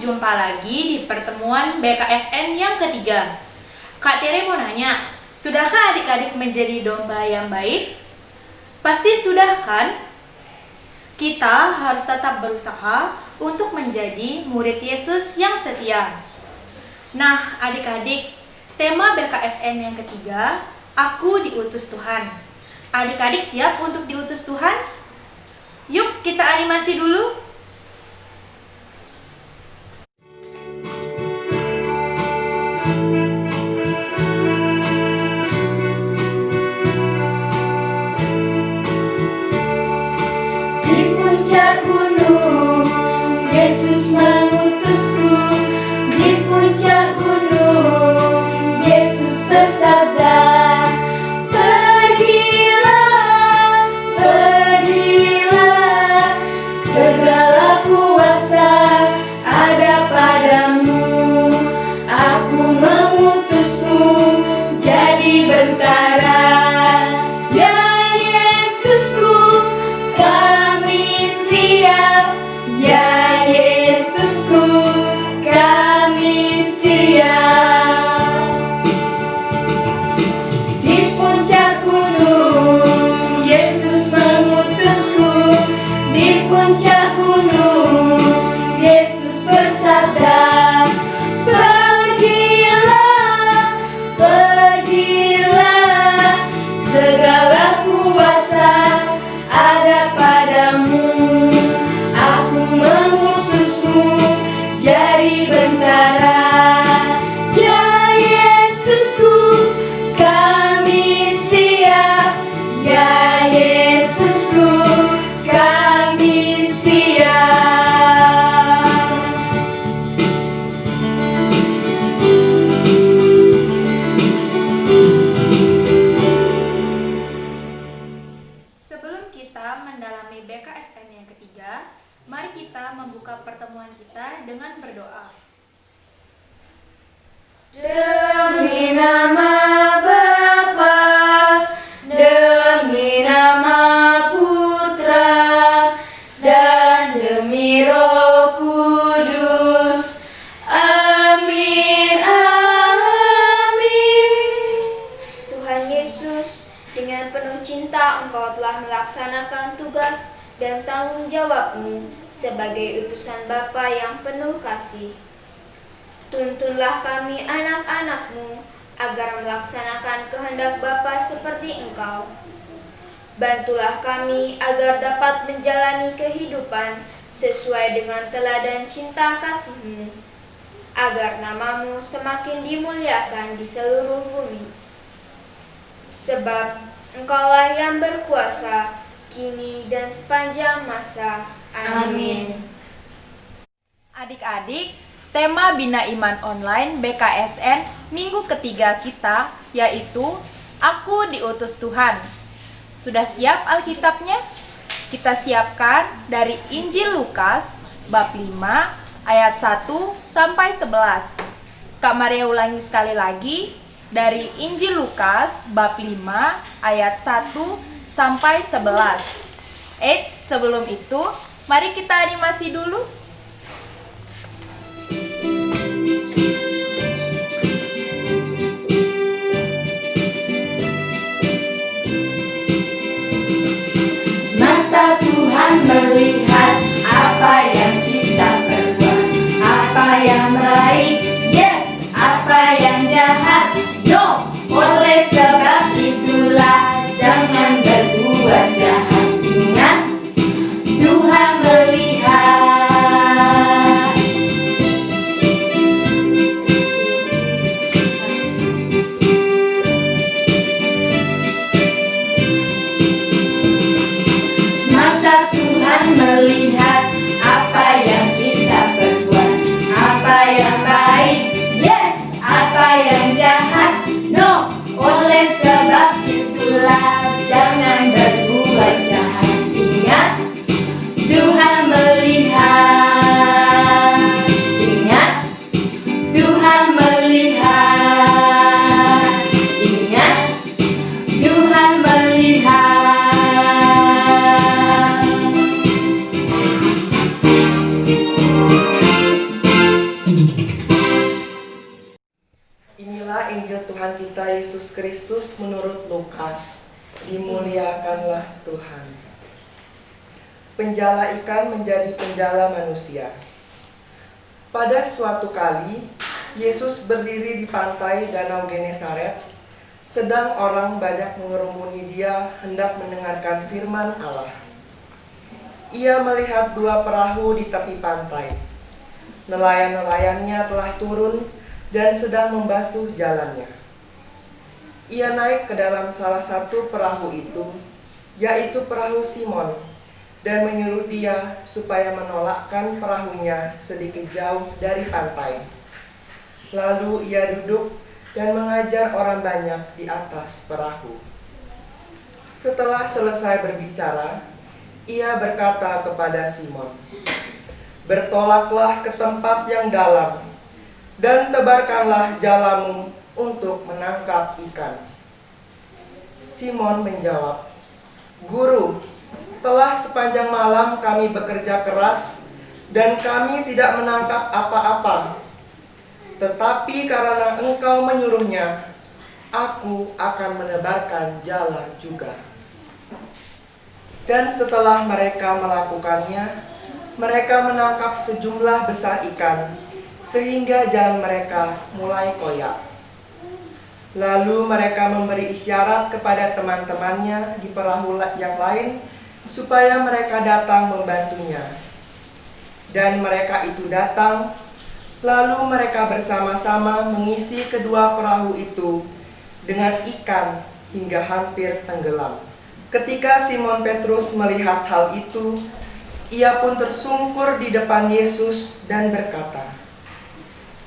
jumpa lagi di pertemuan BKSN yang ketiga. Kak Tere mau nanya, sudahkah adik-adik menjadi domba yang baik? Pasti sudah kan? Kita harus tetap berusaha untuk menjadi murid Yesus yang setia. Nah, adik-adik, tema BKSN yang ketiga, Aku Diutus Tuhan. Adik-adik siap untuk diutus Tuhan? Yuk kita animasi dulu. Di puncak gunung, Yesus mengutusku. Di puncak gunung, Yesus bersabda, Pergilah, pergilah, segala kuasa ada padamu. Aku mengutusmu jadi bentara. Ya Yesusku, kami siap. Ya Yesusku, kami siap. Di puncak gunung, Yesus mengutusku. Di puncak gunung, Yesus bersabda, Pergilah, pergilah, segala kuasa ada padamu. Aku mengutusmu jadi bentara. Ya Yesusku, kami siap. Ya Yesusku, kami siap. Sebelum kita mendalami BKSN yang ketiga, mari kita membuka pertemuan kita dengan berdoa. Demi nama Bapa, demi nama Putra, dan demi Roh Kudus. Amin, amin. Tuhan Yesus, dengan penuh cinta Engkau telah melaksanakan tugas dan tanggung jawab-Mu sebagai utusan Bapa yang penuh kasih. Tuntunlah kami anak-anak-Mu agar melaksanakan kehendak Bapa seperti Engkau. Bantulah kami agar dapat menjalani kehidupan sesuai dengan teladan cinta kasih-Mu, agar nama-Mu semakin dimuliakan di seluruh bumi. Sebab Engkaulah yang berkuasa, kini dan sepanjang masa. Amin. Adik-adik, tema Bina Iman Online BKSN minggu ketiga kita yaitu Aku Diutus Tuhan. Sudah siap Alkitabnya? Kita siapkan dari Injil Lukas bab 5 ayat 1 sampai 11. Kak Maria ulangi sekali lagi dari Injil Lukas bab 5 ayat 1 sampai 11. Sebelum itu, mari kita animasi dulu. Mata Tuhan melihat apa yang kita perbuat, apa yang baik, yes, apa yang jahat, no. Oleh sebab itulah jangan berbuat jahat. Ingat, Tuhan melihat. Yesus Kristus menurut Lukas. Dimuliakanlah Tuhan. Penjala ikan menjadi penjala manusia. Pada suatu kali, Yesus berdiri di pantai Danau Genesaret, sedang orang banyak mengerumuni dia hendak mendengarkan firman Allah. Ia melihat dua perahu di tepi pantai. Nelayan-nelayannya telah turun dan sedang membasuh jalannya. Ia naik ke dalam salah satu perahu itu, yaitu perahu Simon, dan menyuruh dia supaya menolakkan perahunya sedikit jauh dari pantai. Lalu ia duduk dan mengajar orang banyak di atas perahu. Setelah selesai berbicara, ia berkata kepada Simon, "Bertolaklah ke tempat yang dalam, dan tebarkanlah jalamu untuk menangkap ikan." Simon menjawab, "Guru, telah sepanjang malam kami bekerja keras, dan kami tidak menangkap apa-apa. Tetapi karena Engkau menyuruhnya, aku akan menebarkan jala juga." Dan setelah mereka melakukannya, mereka menangkap sejumlah besar ikan, sehingga jalan mereka mulai koyak. Lalu mereka memberi isyarat kepada teman-temannya di perahu yang lain, supaya mereka datang membantunya. Dan mereka itu datang. Lalu mereka bersama-sama mengisi kedua perahu itu dengan ikan hingga hampir tenggelam. Ketika Simon Petrus melihat hal itu, ia pun tersungkur di depan Yesus dan berkata,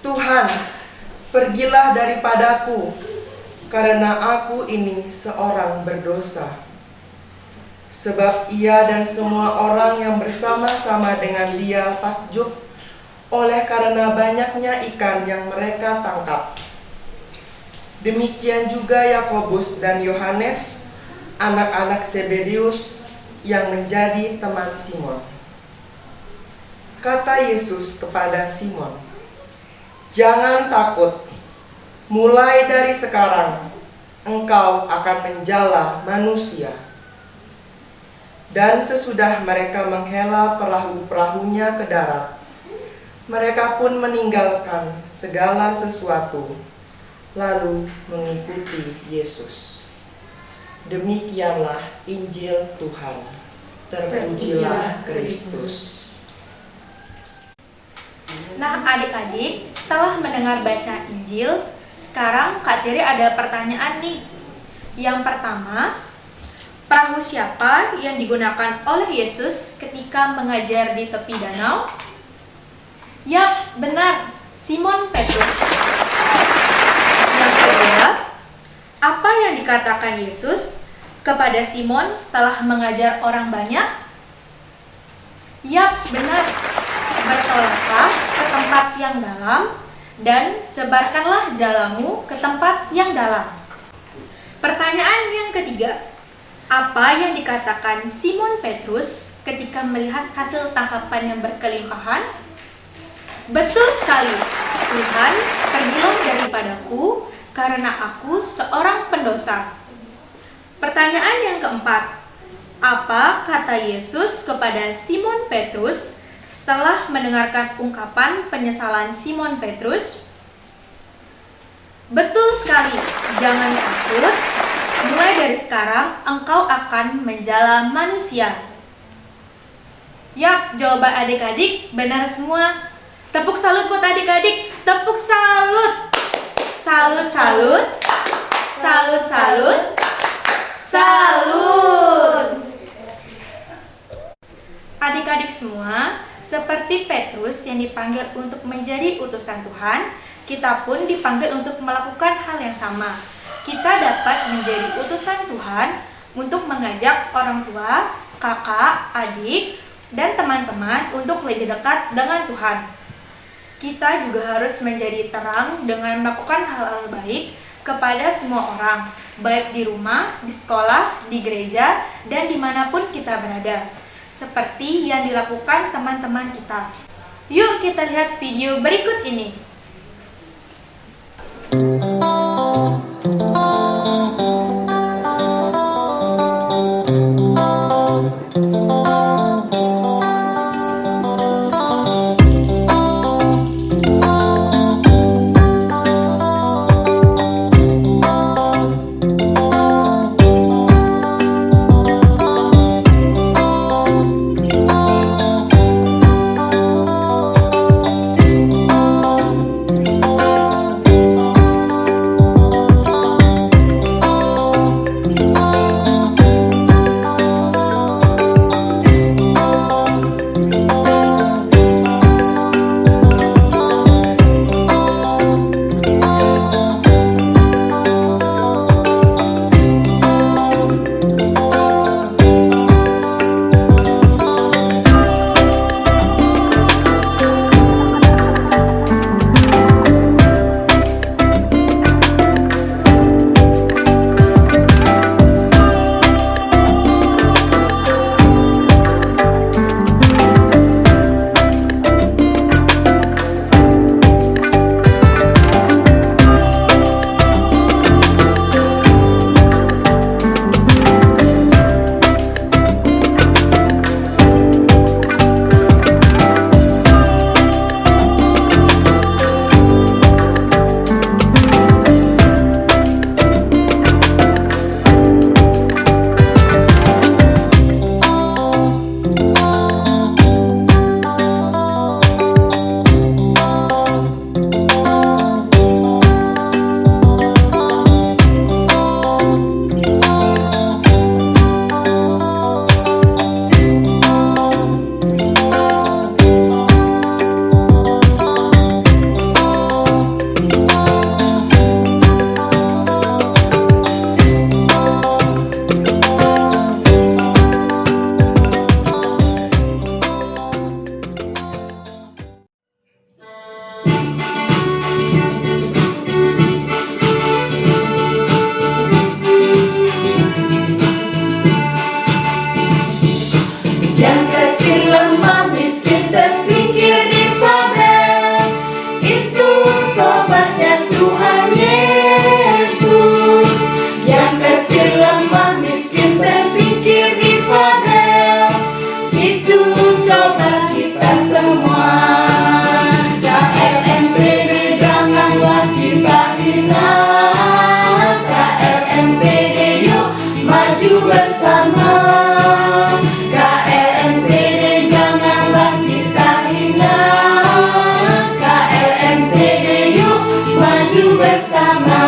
"Tuhan, pergilah daripadaku, karena aku ini seorang berdosa." Sebab ia dan semua orang yang bersama-sama dengan dia takjub oleh karena banyaknya ikan yang mereka tangkap. Demikian juga Yakobus dan Yohanes, anak-anak Zebedeus yang menjadi teman Simon. Kata Yesus kepada Simon, "Jangan takut, mulai dari sekarang engkau akan menjala manusia." Dan sesudah mereka menghela perahu-perahunya ke darat, mereka pun meninggalkan segala sesuatu, lalu mengikuti Yesus. Demikianlah Injil Tuhan. Terpujilah Kristus. Nah adik-adik, setelah mendengar baca Injil, sekarang Kak Tiri ada pertanyaan nih. Yang pertama, perahu siapa yang digunakan oleh Yesus ketika mengajar di tepi danau? Yap, benar, Simon Petrus. Yang kedua, apa yang dikatakan Yesus kepada Simon setelah mengajar orang banyak? Yap, benar, bertolaklah ke tempat yang dalam dan sebarkanlah jalamu ke tempat yang dalam. Pertanyaan yang ketiga, apa yang dikatakan Simon Petrus ketika melihat hasil tangkapan yang berkelimpahan? Betul sekali, "Tuhan, pergilah daripadaku, karena aku seorang pendosa." Pertanyaan yang keempat, apa kata Yesus kepada Simon Petrus setelah mendengarkan ungkapan penyesalan Simon Petrus? Betul sekali, jangan takut, mulai dari sekarang engkau akan menjala manusia. Yap, jawaban adik-adik benar semua. Tepuk salut buat adik-adik, tepuk salut. Salut, salut. Salut, salut. Salut. Adik-adik semua, seperti Petrus yang dipanggil untuk menjadi utusan Tuhan, kita pun dipanggil untuk melakukan hal yang sama. Kita dapat menjadi utusan Tuhan untuk mengajak orang tua, kakak, adik, dan teman-teman untuk lebih dekat dengan Tuhan. Kita juga harus menjadi terang dengan melakukan hal-hal baik kepada semua orang, baik di rumah, di sekolah, di gereja, dan dimanapun kita berada, seperti yang dilakukan teman-teman kita. Yuk kita lihat video berikut ini. kecil lemah miskin tersingkir difabel. Itu sobatnya Tuhan Yesus. Yang kecil lemah miskin tersingkir difabel. Itu sobat kita semua. KLMPD janganlah kita hina. KLMPD yuk maju bersama. KLMPD janganlah kita hina. KLMPD yuk maju bersama.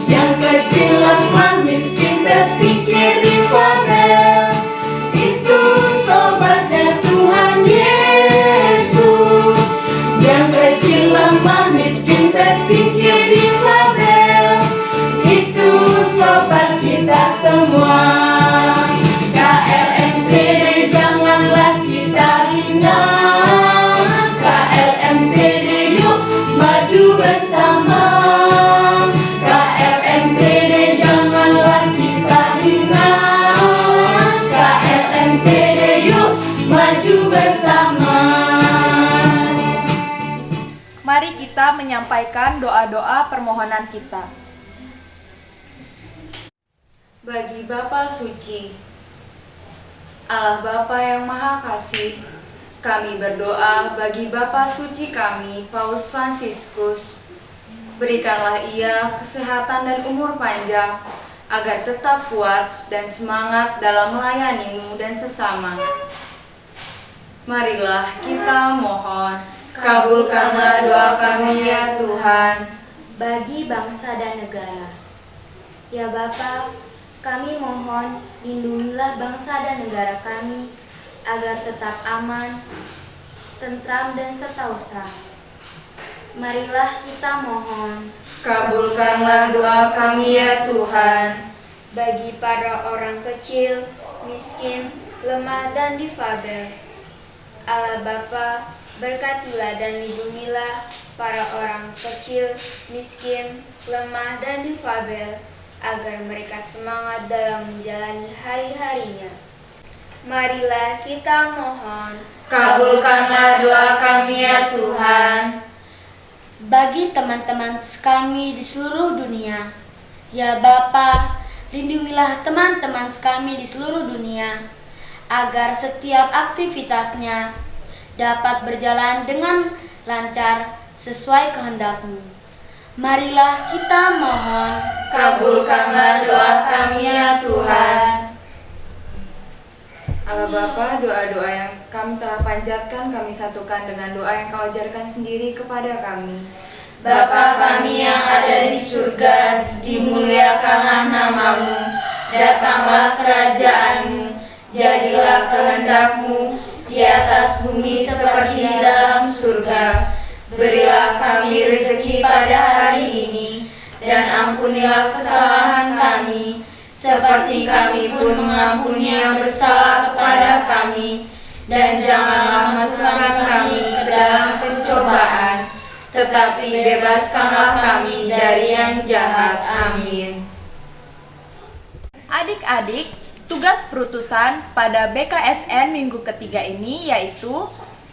Yang kecil lemah miskin tersingkir difabel. Itu sobatnya Tuhan Yesus. Yang kecil lemah miskin tersingkir difabel. Itu sobat kita semua. KLMPD janganlah kita hina. KLMPD yuk maju bersama. KLMPD janganlah kita hina. KLMPD yuk maju bersama. Mari kita menyampaikan doa-doa permohonan kita. Bagi Bapa Suci, Allah Bapa yang Maha Kasih, kami berdoa bagi Bapa Suci kami, Paus Fransiskus. Berikanlah ia kesehatan dan umur panjang, agar tetap kuat dan semangat dalam melayani-Mu dan sesama. Marilah kita mohon, kabulkanlah doa kami ya Tuhan. Bagi bangsa dan negara. Ya Bapa, kami mohon lindungilah bangsa dan negara kami agar tetap aman, tentram dan setausah. Marilah kita mohon Kabulkanlah doa kami ya Tuhan. bagi para orang kecil, miskin, lemah dan difabel. Allah Bapa, berkatilah dan lindungilah para orang kecil, miskin, lemah dan difabel, agar mereka semangat dalam menjalani hari-harinya. Marilah kita mohon Kabulkanlah doa kami ya Tuhan. Bagi teman-teman kami di seluruh dunia, ya Bapa, lindungilah teman-teman kami di seluruh dunia, agar setiap aktivitasnya dapat berjalan dengan lancar sesuai kehendak-Mu. Marilah kita mohon, Kabulkanlah doa kami ya Tuhan. Allah Bapa, doa-doa yang kami telah panjatkan kami satukan dengan doa yang Kau ajarkan sendiri kepada kami. Bapa kami yang ada di surga, dimuliakanlah nama-Mu, datanglah kerajaan-Mu, jadilah kehendak-Mu di atas bumi seperti di dalam surga. Berilah kami rezeki pada hari ini, dan ampunilah kesalahan kami, seperti kami pun mengampuni yang bersalah kepada kami. Dan janganlah masukkan kami ke dalam pencobaan, tetapi bebaskanlah kami dari yang jahat. Amin. Adik-adik, tugas perutusan pada BKSN minggu ketiga ini yaitu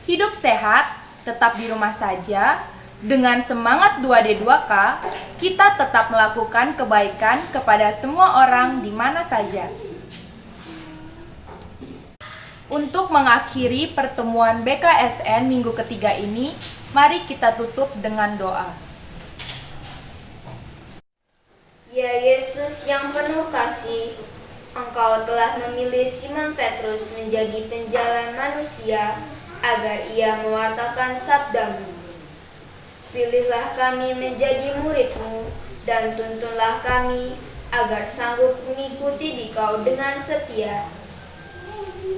hidup sehat, tetap di rumah saja. Dengan semangat 2D2K, kita tetap melakukan kebaikan kepada semua orang di mana saja. Untuk mengakhiri pertemuan BKSN minggu ketiga ini, mari kita tutup dengan doa. Ya Yesus yang penuh kasih, Engkau telah memilih Simon Petrus menjadi penjalan manusia agar ia mewartakan sabda-Mu. Pilihlah kami menjadi murid-Mu dan tuntunlah kami agar sanggup mengikuti Dikau dengan setia.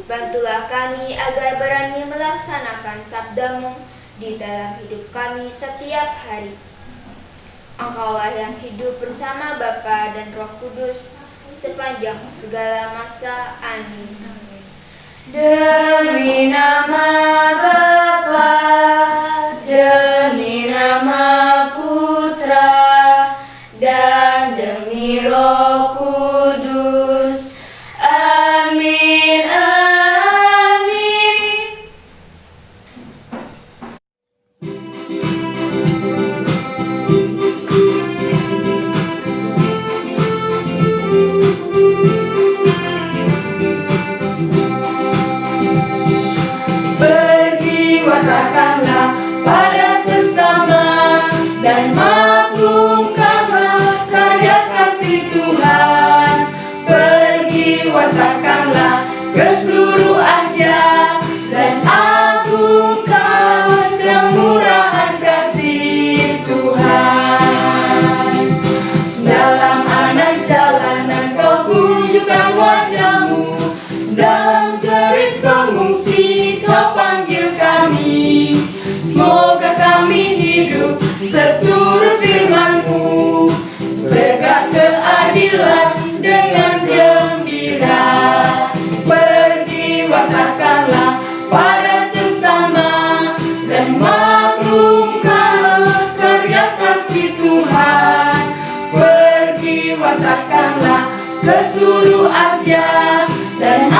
Bantulah kami agar berani melaksanakan sabda-Mu di dalam hidup kami setiap hari. Engkaulah yang hidup bersama Bapa dan Roh Kudus sepanjang segala masa. Amin. Demi nama Bapa, wartakanlah pada sesama dan maklumkanlah karya kasih Tuhan. Pergi wartakanlah ke seluruh Asia dan agungkan kemurahan kasih Tuhan. Dalam anak jalanan kau tunjukkan wajahmu, dalam jerit pengungsi kau panggil kami. Semoga kami hidup seturut firman-Mu, tegak keadilan dengan gembira. Pergi wartakanlah pada sesama dan maklumkanlah karya kasih Tuhan. Pergi wartakanlah ke seluruh Asia dan